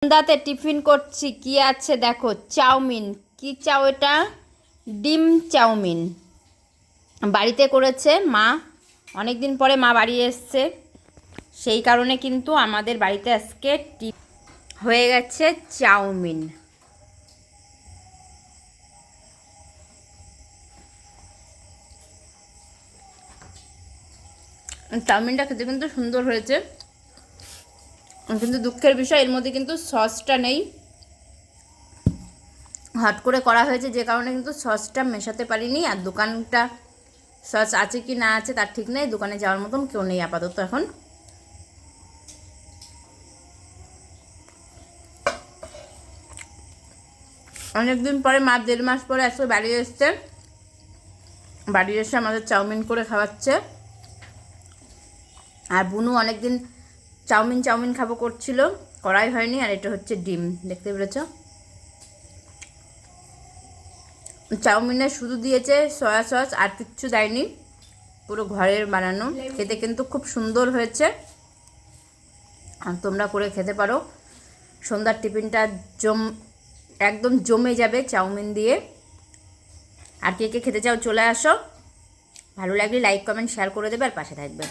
সন্ধ্যাতে tiffin করছি, কি আছে দেখো, চাউমিন। কি চাও এটা? ডিম চাউমিন বাড়িতে করেছে মা। অনেক দিন পরে মা বাড়ি এসছে, সেই কারণে কিন্তু আমাদের বাড়িতে আজকে হয়ে গেছে চাউমিন। চাউমিনটা খেতে কিন্তু সুন্দর হয়েছে, কিন্তু দুঃখের বিষয় এর মধ্যে কিন্তু সসটা নেই। হট করে করা হয়েছে যে কারণে কিন্তু সসটা মেশাতে পারিনি। আর দোকানটা সস আছে কি না আছে তার ঠিক নেই, দোকানে যাওয়ার মতন কেউ নেই আপাতত এখন। অনেকদিন পরে মা 1.5 মাস পরে আজকে বাড়ি এসছে, বাড়ি এসে আমাদের চাউমিন করে খাওয়াচ্ছে। আর বুনু অনেকদিন চাউমিন খাবো করছিল, করাই হয়নি। আর এটা হচ্ছে ডিম, দেখতে পেরেছ। চাউমিনে শুধু দিয়েছে সয়া সস, আর কিচ্ছু দেয়নি, পুরো ঘরের বানানো। খেতে কিন্তু খুব সুন্দর হয়েছে, আর তোমরা করে খেতে পারো। সন্ধ্যার টিফিনটা একদম জমে যাবে চাউমিন দিয়ে। আর কে কে খেতে চাও চলে আসো। ভালো লাগলে লাইক কমেন্ট শেয়ার করে দেবে, আর পাশে থাকবে।